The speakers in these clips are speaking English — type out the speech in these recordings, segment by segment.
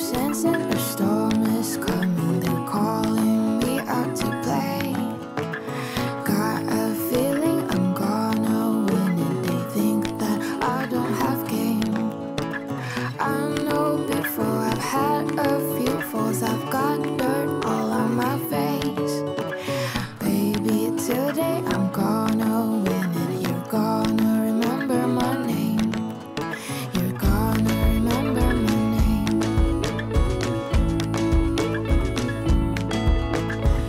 sensing a storm is coming. They're calling me out to play. Got a feeling I'm gonna win, and they think that I don't have game. I know before I've had a few falls, I've got dirt all on my face. Baby, today I'm gonna win, and you're gonna remember my name. You're gonna remember my name.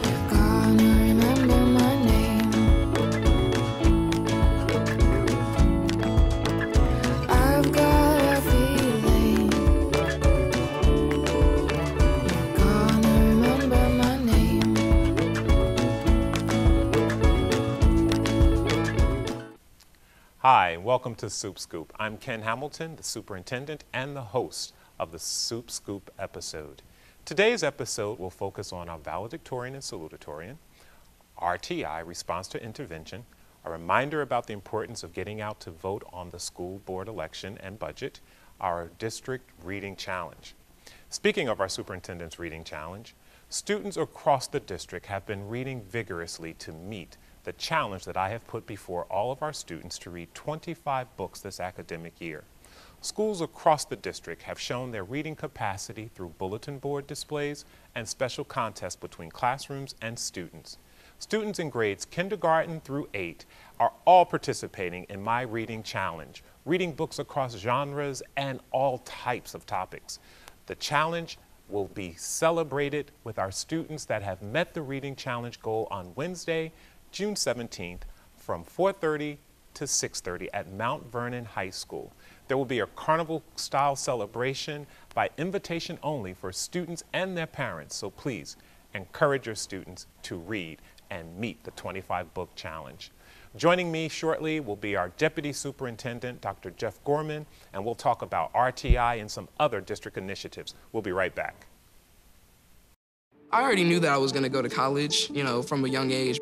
You're gonna remember my name. I've got a feeling you're gonna remember my name. Hi, welcome to Soup Scoop. I'm Ken Hamilton, the superintendent and the host of the Soup Scoop episode. Today's episode will focus on our valedictorian and salutatorian, RTI, response to intervention, a reminder about the importance of getting out to vote on the school board election and budget, our district reading challenge. Speaking of our superintendent's reading challenge, students across the district have been reading vigorously to meet the challenge that I have put before all of our students to read 25 books this academic year. Schools across the district have shown their reading capacity through bulletin board displays and special contests between classrooms and students. Students in grades kindergarten through 8 are all participating in my reading challenge, reading books across genres and all types of topics. The challenge will be celebrated with our students that have met the reading challenge goal on Wednesday, June 17th from 4:30 to 6:30 at Mount Vernon High School. There will be a carnival-style celebration by invitation only for students and their parents, so please encourage your students to read and meet the 25-book challenge. Joining me shortly will be our Deputy Superintendent, Dr. Jeff Gorman, and we'll talk about RTI and some other district initiatives. We'll be right back. I already knew that I was going to go to college, from a young age.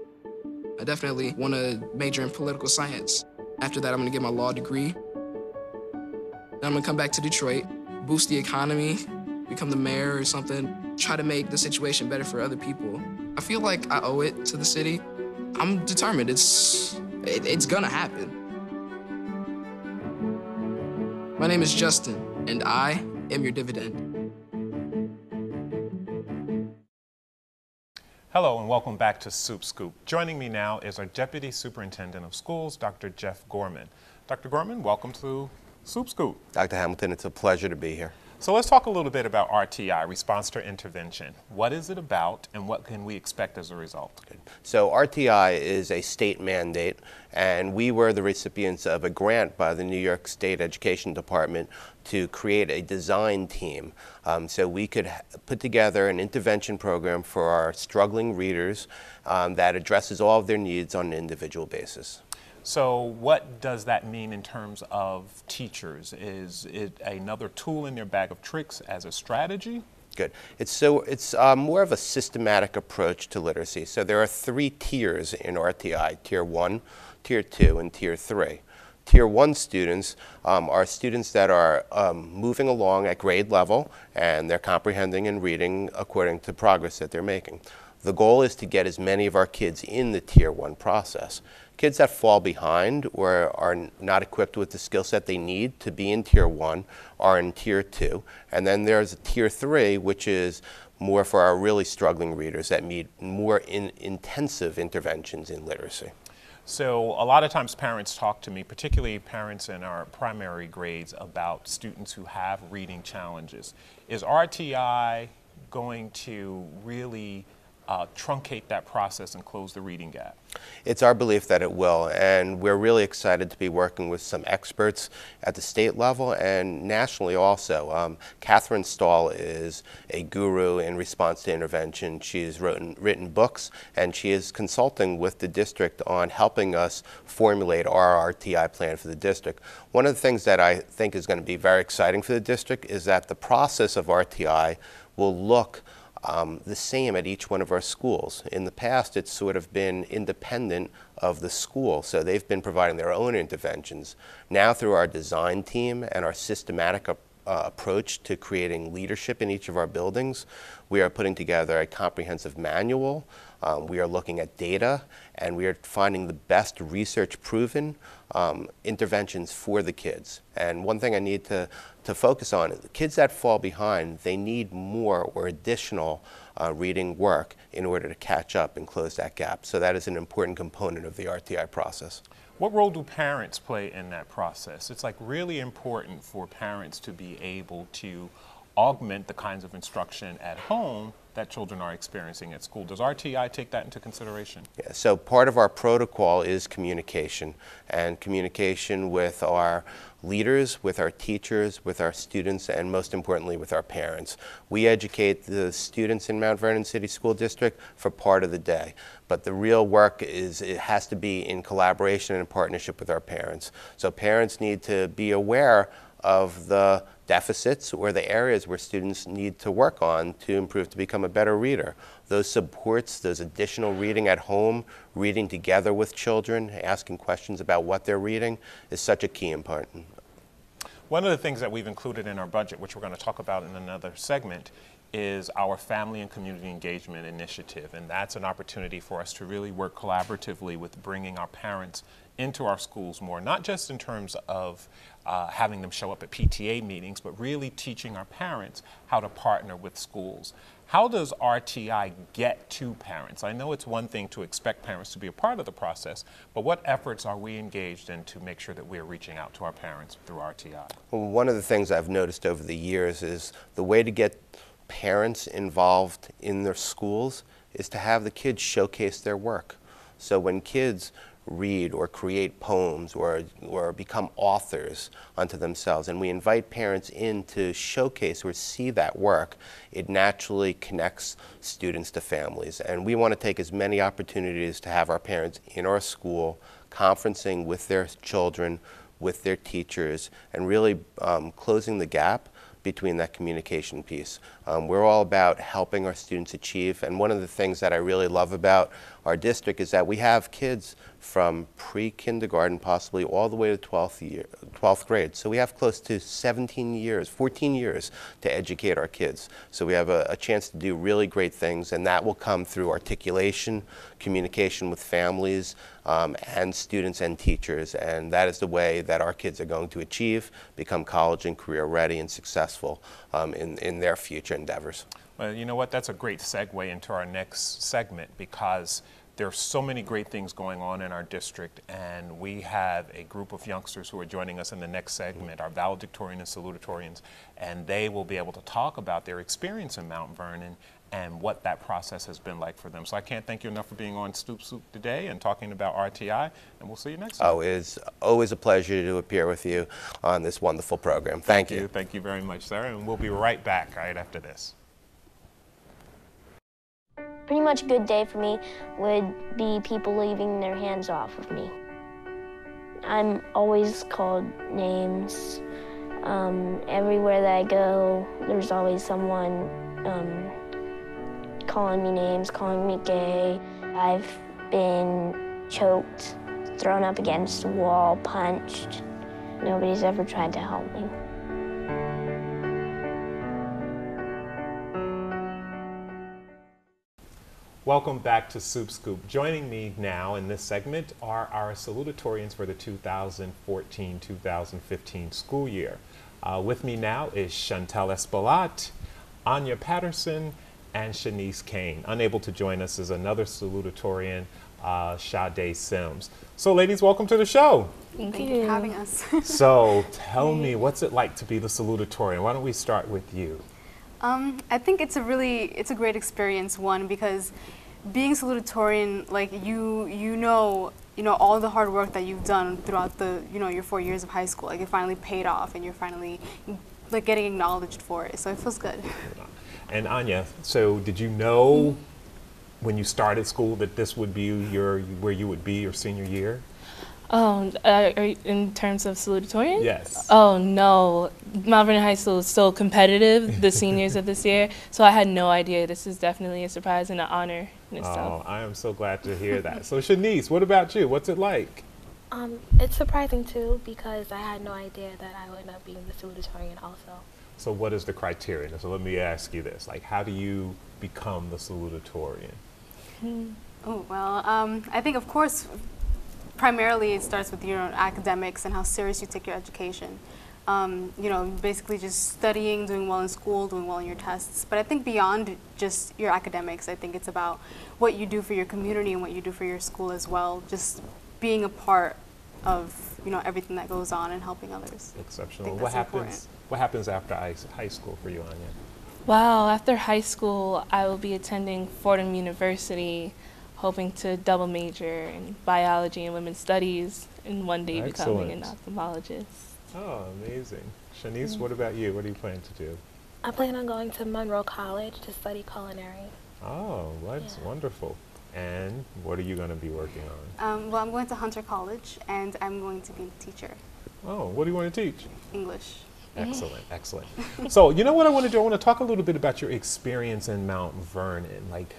I definitely want to major in political science. After that, I'm going to get my law degree. Then I'm going to come back to Detroit, boost the economy, become the mayor or something, try to make the situation better for other people. I feel like I owe it to the city. I'm determined. It's going to happen. My name is Justin, and I am your dividend. Hello and welcome back to Soup Scoop. Joining me now is our Deputy Superintendent of Schools, Dr. Jeff Gorman. Dr. Gorman, welcome to Soup Scoop. Dr. Hamilton, it's a pleasure to be here. So let's talk a little bit about RTI, response to intervention. What is it about and what can we expect as a result? Good. So RTI is a state mandate, and we were the recipients of a grant by the New York State Education Department to create a design team so we could put together an intervention program for our struggling readers that addresses all of their needs on an individual basis. So what does that mean in terms of teachers? Is it another tool in their bag of tricks as a strategy? Good. It's more of a systematic approach to literacy. So there are 3 tiers in RTI, Tier 1, Tier 2, and Tier 3. Tier 1 students are students that are moving along at grade level and they're comprehending and reading according to progress that they're making. The goal is to get as many of our kids in the Tier 1 process. Kids that fall behind or are not equipped with the skill set they need to be in Tier 1 are in Tier 2. And then there's Tier 3, which is more for our really struggling readers that need more intensive interventions in literacy. So a lot of times parents talk to me, particularly parents in our primary grades, about students who have reading challenges. Is RTI going to really truncate that process and close the reading gap? It's our belief that it will, and we're really excited to be working with some experts at the state level and nationally also. Catherine Stahl is a guru in response to intervention. She's written books, and she is consulting with the district on helping us formulate our RTI plan for the district. One of the things that I think is going to be very exciting for the district is that the process of RTI will look the same at each one of our schools. In the past, it's sort of been independent of the school, so they've been providing their own interventions. Now, through our design team and our systematic approach to creating leadership in each of our buildings. We are putting together a comprehensive manual. We are looking at data, and we are finding the best research-proven interventions for the kids. And one thing I need to focus on, the kids that fall behind, they need more or additional reading work in order to catch up and close that gap. So that is an important component of the RTI process. What role do parents play in that process? It's like really important for parents to be able to augment the kinds of instruction at home that children are experiencing at school. Does RTI take that into consideration? Yeah, so part of our protocol is communication, and communication with our leaders, with our teachers, with our students, and most importantly with our parents. We educate the students in Mount Vernon City School District for part of the day, but the real work it has to be in collaboration and partnership with our parents. So parents need to be aware of the deficits or the areas where students need to work on to improve to become a better reader. Those supports, those additional reading at home, reading together with children, asking questions about what they're reading is such a key important. One of the things that we've included in our budget, which we're going to talk about in another segment, is our Family and Community Engagement Initiative, and that's an opportunity for us to really work collaboratively with bringing our parents into our schools more, not just in terms of having them show up at PTA meetings, but really teaching our parents how to partner with schools. How does RTI get to parents? I know it's one thing to expect parents to be a part of the process, but what efforts are we engaged in to make sure that we're reaching out to our parents through RTI? Well, one of the things I've noticed over the years is the way to get parents involved in their schools is to have the kids showcase their work. So when kids read or create poems or become authors unto themselves, and we invite parents in to showcase or see that work, it naturally connects students to families. And we want to take as many opportunities to have our parents in our school conferencing with their children, with their teachers, and really closing the gap between that communication piece. We're all about helping our students achieve, and one of the things that I really love about our district is that we have kids from pre-kindergarten possibly all the way to 12th grade. So we have close to 14 years to educate our kids. So we have a chance to do really great things, and that will come through articulation, communication with families, and students and teachers, and that is the way that our kids are going to achieve, become college and career ready and successful in their future endeavors. Well, you know what, that's a great segue into our next segment, because there are so many great things going on in our district, and we have a group of youngsters who are joining us in the next segment, our Valedictorians and Salutatorians, and they will be able to talk about their experience in Mount Vernon and what that process has been like for them. So I can't thank you enough for being on Stoop Soup today and talking about RTI, and we'll see you next time. Oh, it's always a pleasure to appear with you on this wonderful program. Thank you. Thank you very much, sir, and we'll be right back right after this. Pretty much a good day for me would be people leaving their hands off of me. I'm always called names. Everywhere that I go, there's always someone calling me names, calling me gay. I've been choked, thrown up against a wall, punched. Nobody's ever tried to help me. Welcome back to Soup Scoop. Joining me now in this segment are our salutatorians for the 2014-2015 school year. With me now is Chantel Espaillat, Anya Patterson, and Shanice Kane. Unable to join us is another salutatorian, Sade Sims. So ladies, welcome to the show. Thank you for having us. So tell me, what's it like to be the salutatorian? Why don't we start with you? I think it's a great experience, one, because being salutatorian, like you know all the hard work that you've done throughout the your 4 years of high school, like it finally paid off and you're finally like getting acknowledged for it. So it feels good. And Anya, so did you know when you started school that this would be where you would be your senior year? In terms of salutatorian? Yes. Oh no, Mount Vernon High School is so competitive, the seniors of this year, so I had no idea. This is definitely a surprise and an honor in itself. Oh, I am so glad to hear that. So Shanice, what about you? What's it like? It's surprising too because I had no idea that I would end up being the salutatorian also. So what is the criteria? So let me ask you this, like how do you become the salutatorian? Oh, well, I think of course, primarily it starts with your academics and how serious you take your education. You know, basically just studying, doing well in school, doing well in your tests. But I think beyond just your academics, I think it's about what you do for your community and what you do for your school as well. Just being a part of, you know, everything that goes on and helping others. Exceptional. What happens after high school for you, Anya? Well, after high school, I will be attending Fordham University, hoping to double major in biology and women's studies, and one day becoming an ophthalmologist. Oh, amazing. Shanice, what about you? What do you plan to do? I plan on going to Monroe College to study culinary. Oh, that's wonderful. And what are you going to be working on? Well, I'm going to Hunter College, and I'm going to be a teacher. Oh, what do you want to teach? English. Excellent, excellent. So, you know what I want to do? I want to talk a little bit about your experience in Mount Vernon. Like,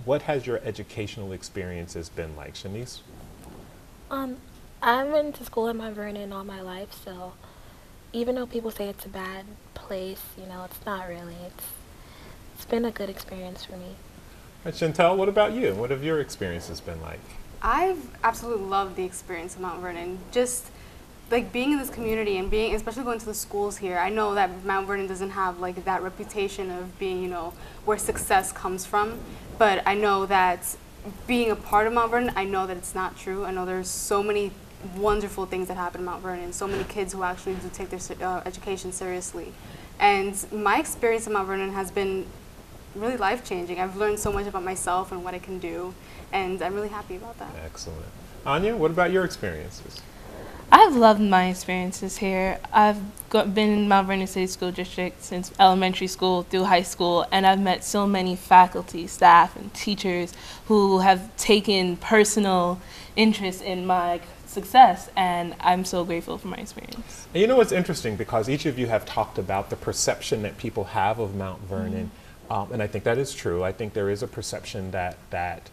what has your educational experiences been like? Shanice? I've been to school in Mount Vernon all my life, so even though people say it's a bad place, you know, it's not really. It's been a good experience for me. And Chantel, what about you? What have your experiences been like? I've absolutely loved the experience of Mount Vernon. Just like being in this community and being, especially going to the schools here, I know that Mount Vernon doesn't have like that reputation of being, you know, where success comes from. But I know that being a part of Mount Vernon, I know that it's not true. I know there's so many wonderful things that happen in Mount Vernon, so many kids who actually do take their education seriously. And my experience in Mount Vernon has been really life-changing. I've learned so much about myself and what I can do, and I'm really happy about that. Excellent. Anya, what about your experiences? I've loved my experiences here. I've been in Mount Vernon City School District since elementary school through high school, and I've met so many faculty, staff, and teachers who have taken personal interest in my success, and I'm so grateful for my experience. And you know what's interesting, because each of you have talked about the perception that people have of Mount Vernon, and I think that is true. I think there is a perception that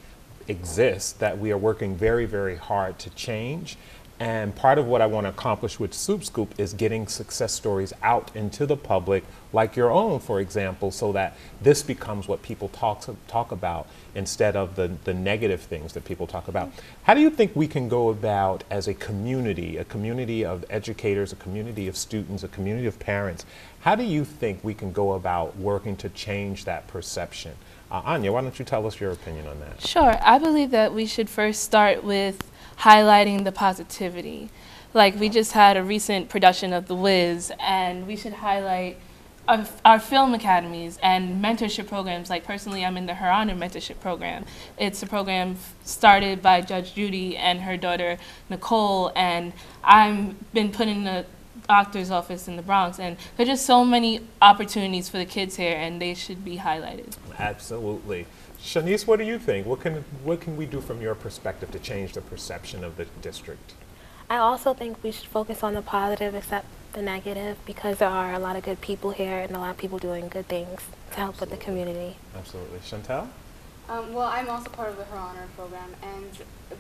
exists that we are working very, very hard to change. And part of what I want to accomplish with Soup Scoop is getting success stories out into the public, like your own, for example, so that this becomes what people talk about instead of the negative things that people talk about. How do you think we can go about, as a community of educators, a community of students, a community of parents, how do you think we can go about working to change that perception? Anya, why don't you tell us your opinion on that? Sure. I believe that we should first start with highlighting the positivity. Like, we just had a recent production of The Wiz, and we should highlight our film academies and mentorship programs. Like, personally, I'm in the Her Honor mentorship program. It's a program started by Judge Judy and her daughter Nicole, and I've been put in the doctor's office in the Bronx, and there are just so many opportunities for the kids here, and they should be highlighted. Absolutely. Shanice, what do you think? What can we do from your perspective to change the perception of the district? I also think we should focus on the positive except the negative, because there are a lot of good people here and a lot of people doing good things to help with the community. Absolutely. Chantel? Well, I'm also part of the Her Honor program, and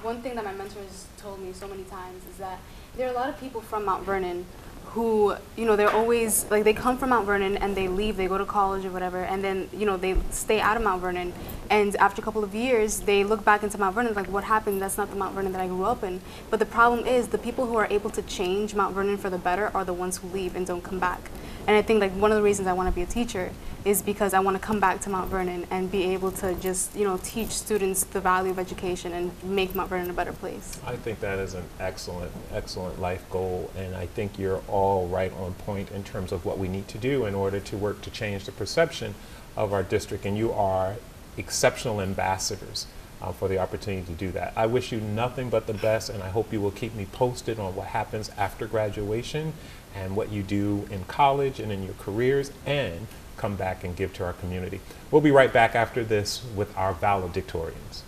one thing that my mentors told me so many times is that there are a lot of people from Mount Vernon who, you know, they're always, like, they come from Mount Vernon and they leave, they go to college or whatever, and then, you know, they stay out of Mount Vernon, and after a couple of years, they look back into Mount Vernon, like, what happened? That's not the Mount Vernon that I grew up in. But the problem is, the people who are able to change Mount Vernon for the better are the ones who leave and don't come back. And I think, like, one of the reasons I want to be a teacher is because I want to come back to Mount Vernon and be able to just, you know, teach students the value of education and make Mount Vernon a better place. I think that is an excellent, excellent life goal, and I think you're all right on point in terms of what we need to do in order to work to change the perception of our district, and you are exceptional ambassadors for the opportunity to do that. I wish you nothing but the best, and I hope you will keep me posted on what happens after graduation and what you do in college and in your careers, and come back and give to our community. We'll be right back after this with our valedictorians.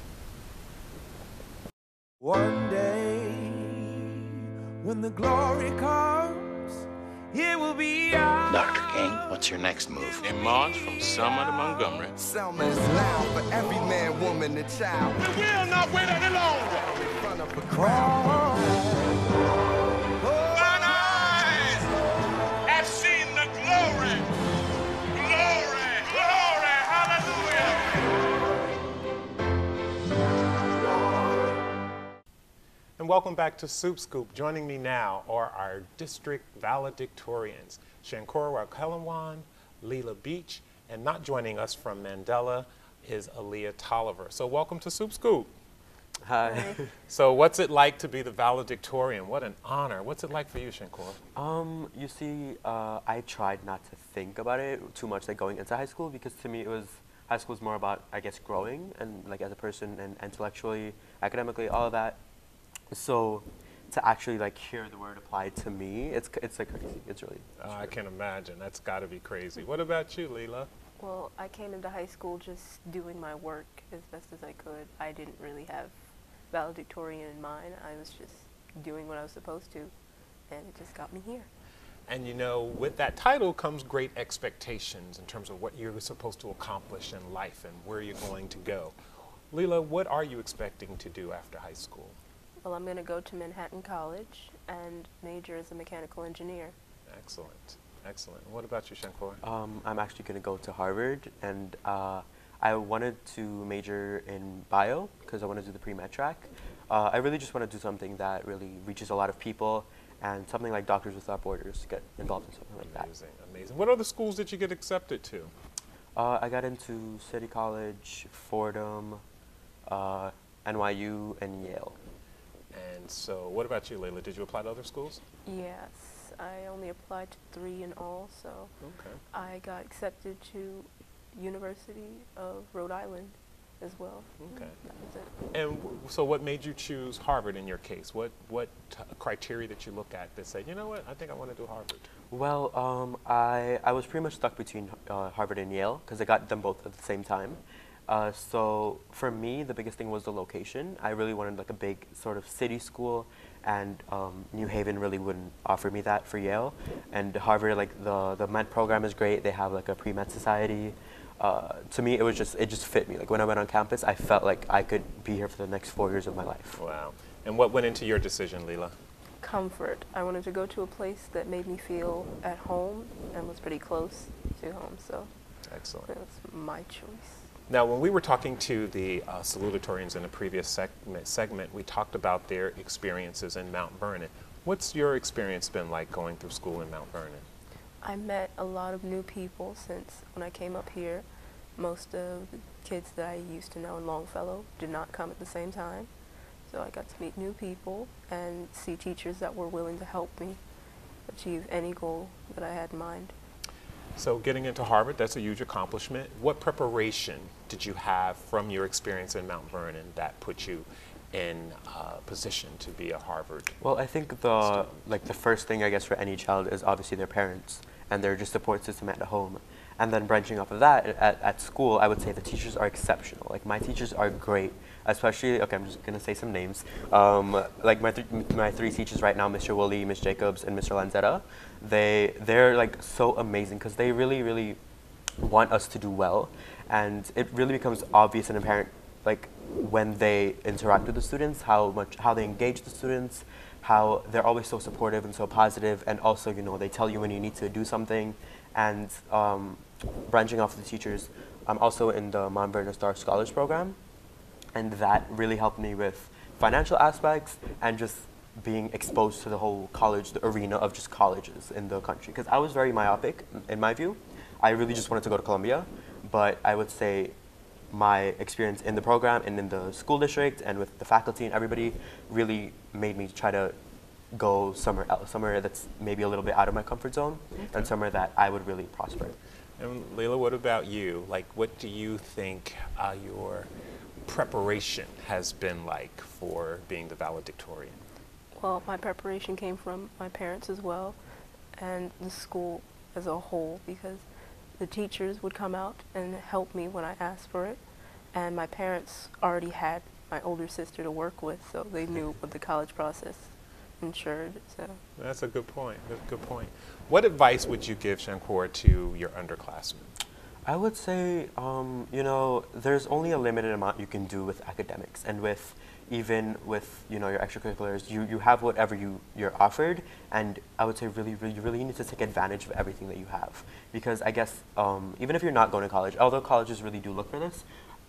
One day, when the glory comes, it will be ours. Dr. King, what's your next move? In March from Selma to Montgomery. Selma is loud for every man, woman, and child. We will not wait any longer. In front of a crowd. And welcome back to Soup Scoop. Joining me now are our district valedictorians, Shankora Rakelanwan, Leela Beach, and not joining us from Mandela is Aaliyah Tolliver. So welcome to Soup Scoop. Hi. So what's it like to be the valedictorian? What an honor. What's it like for you, Shankora? You see, I tried not to think about it too much, like going into high school, because to me high school is more about, I guess, growing and like as a person and intellectually, academically, all of that. So to actually like hear the word applied to me, it's like crazy. It's really. I can imagine. That's got to be crazy. What about you, Leela? Well, I came into high school just doing my work as best as I could. I didn't really have valedictorian in mind. I was just doing what I was supposed to, and it just got me here. And you know, with that title comes great expectations in terms of what you're supposed to accomplish in life and where you're going to go. Leela, what are you expecting to do after high school? Well, I'm going to go to Manhattan College and major as a mechanical engineer. Excellent. Excellent. What about you, Shankora? I'm actually going to go to Harvard, and I wanted to major in bio because I want to do the pre-med track. I really just want to do something that really reaches a lot of people, and something like Doctors Without Borders to get involved in something like that. Amazing, amazing. What other schools did you get accepted to? I got into City College, Fordham, NYU, and Yale. And so what about you, Leila? Did you apply to other schools? Yes, I only applied to 3 in all, so I got accepted to University of Rhode Island as well. Okay. That was it. And so what made you choose Harvard in your case? What criteria that you look at that say, you know what, I think I want to do Harvard? Well, I was pretty much stuck between Harvard and Yale because I got them both at the same time. So for me, the biggest thing was the location. I really wanted like a big sort of city school, and New Haven really wouldn't offer me that for Yale. And Harvard, like the med program is great. They have like a pre-med society. To me, it just fit me. Like when I went on campus, I felt like I could be here for the next 4 years of my life. Wow. And what went into your decision, Leela? Comfort. I wanted to go to a place that made me feel at home and was pretty close to home, so excellent. That was my choice. Now, when we were talking to the salutatorians in the previous segment, we talked about their experiences in Mount Vernon. What's your experience been like going through school in Mount Vernon? I met a lot of new people since when I came up here. Most of the kids that I used to know in Longfellow did not come at the same time. So I got to meet new people and see teachers that were willing to help me achieve any goal that I had in mind. So getting into Harvard, that's a huge accomplishment. What preparation did you have from your experience in Mount Vernon that put you in position to be a Harvard Well, I think the first thing, I guess, for any child is obviously their parents and their just support system at home. And then branching off of that, at school, I would say the teachers are exceptional. Like, my teachers are great, especially, okay, I'm just going to say some names. Like, my 3 teachers right now, Mr. Woolley, Ms. Jacobs, and Mr. Lanzetta, they're like, so amazing because they really, really want us to do well. And it really becomes obvious and apparent, like, when they interact with the students, how they engage the students, how they're always so supportive and so positive, and also, you know, they tell you when you need to do something. And branching off the teachers, I'm also in the Mount Vernon Star Scholars Program, and that really helped me with financial aspects and just being exposed to the whole college, the arena of just colleges in the country. Because I was very myopic, in my view. I really just wanted to go to Columbia, but I would say my experience in the program and in the school district and with the faculty and everybody really made me try to go somewhere else, somewhere that's maybe a little bit out of my comfort zone, and somewhere that I would really prosper. And Leila, what about you? Like, what do you think your preparation has been like for being the valedictorian? Well, my preparation came from my parents as well, and the school as a whole, because the teachers would come out and help me when I asked for it, and my parents already had my older sister to work with, so they knew what the college process ensured. So that's a good point. That's a good point. What advice would you give, Shankora, to your underclassmen? I would say, you know, there's only a limited amount you can do with academics, and even with your extracurriculars, you have whatever you're offered, and I would say you really need to take advantage of everything that you have, because I guess even if you're not going to college, although colleges really do look for this,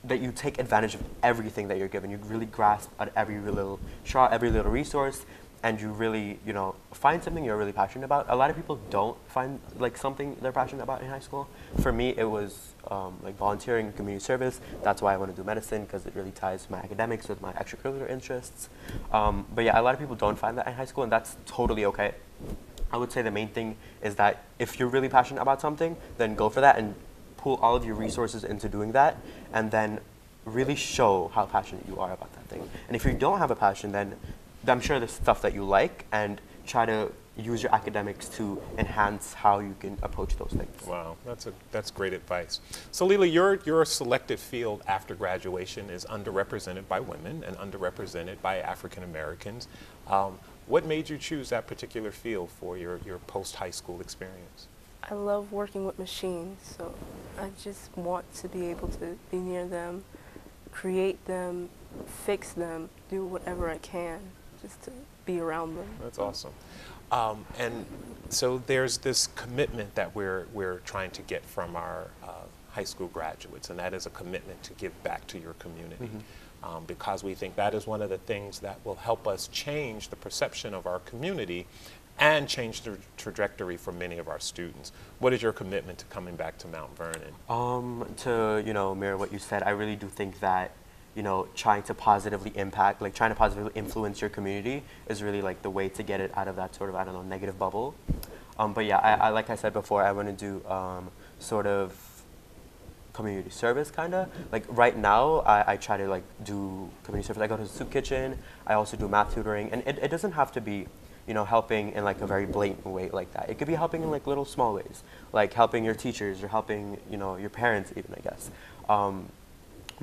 that you take advantage of everything that you're given. You really grasp at every little shot, every little resource, and you really, you know, find something you're really passionate about. A lot of people don't find like something they're passionate about in high school. For me, it was like volunteering, community service. That's why I want to do medicine, because it really ties my academics with my extracurricular interests. But yeah, a lot of people don't find that in high school, and that's totally okay. I would say the main thing is that if you're really passionate about something, then go for that and pull all of your resources into doing that, and then really show how passionate you are about that thing. And if you don't have a passion, then I'm sure there's stuff that you like, and try to use your academics to enhance how you can approach those things. Wow, that's great advice. So Lila, your selected field after graduation is underrepresented by women and underrepresented by African Americans. What made you choose that particular field for your post-high school experience? I love working with machines, so I just want to be able to be near them, create them, fix them, do whatever I can just to be around them. That's awesome. And so there's this commitment that we're trying to get from our high school graduates, and that is a commitment to give back to your community. Because we think that is one of the things that will help us change the perception of our community and change the trajectory for many of our students. What is your commitment to coming back to Mount Vernon? To, you know, mirror what you said, I really do think that, you know, trying to positively impact, like trying to positively influence your community is really like the way to get it out of that sort of, I don't know, negative bubble. But yeah, I like I said before, I want to do sort of community service, kind of. Like right now, I try to like do community service. I go to the soup kitchen. I also do math tutoring, and it doesn't have to be, you know, helping in like a very blatant way like that. It could be helping in like little small ways, like helping your teachers or helping, you know, your parents even, I guess.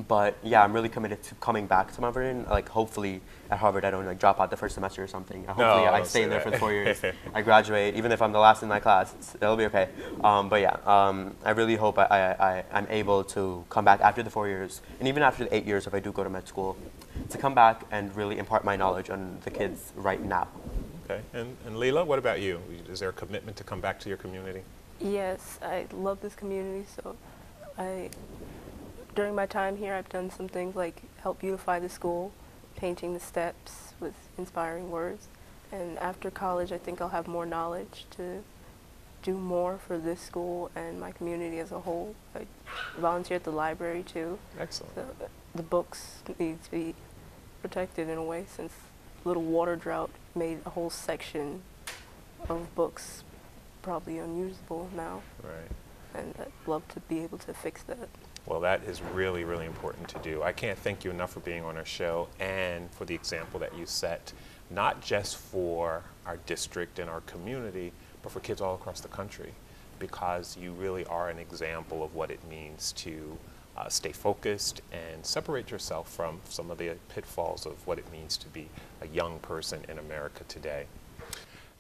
But yeah, I'm really committed to coming back to Mount Vernon. Like hopefully at Harvard I don't like drop out the first semester or something. Hopefully I stay in there for the 4 years. I graduate, even if I'm the last in my class, it'll be okay. But yeah, I really hope I'm able to come back after the 4 years, and even after the 8 years if I do go to med school, to come back and really impart my knowledge on the kids right now. Okay, and Leila, what about you? Is there a commitment to come back to your community? Yes, I love this community, so during my time here, I've done some things like help beautify the school, painting the steps with inspiring words. And after college, I think I'll have more knowledge to do more for this school and my community as a whole. I volunteer at the library too. Excellent. So the books need to be protected in a way, since little water drought made a whole section of books probably unusable now. Right. And I'd love to be able to fix that. Well, that is really, really important to do. I can't thank you enough for being on our show and for the example that you set, not just for our district and our community, but for kids all across the country, because you really are an example of what it means to stay focused and separate yourself from some of the pitfalls of what it means to be a young person in America today.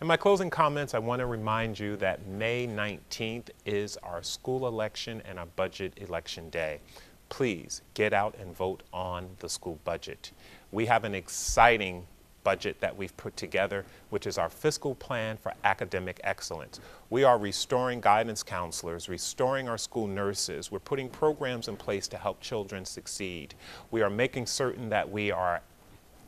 In my closing comments, I want to remind you that May 19th is our school election and our budget election day. Please get out and vote on the school budget. We have an exciting budget that we've put together, which is our fiscal plan for academic excellence. We are restoring guidance counselors, restoring our school nurses. We're putting programs in place to help children succeed. We are making certain that we are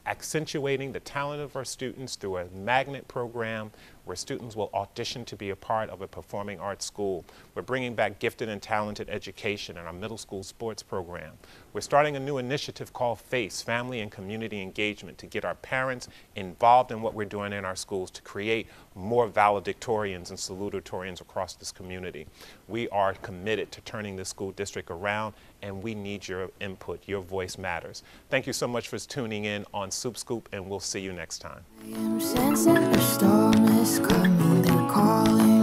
accentuating the talent of our students through a magnet program where students will audition to be a part of a performing arts school. We're bringing back gifted and talented education in our middle school sports program. We're starting a new initiative called FACE, Family and Community Engagement, to get our parents involved in what we're doing in our schools to create more valedictorians and salutatorians across this community. We are committed to turning this school district around, and we need your input. Your voice matters. Thank you so much for tuning in on Soup Scoop, and we'll see you next time. I am sensing a storm is coming, they're calling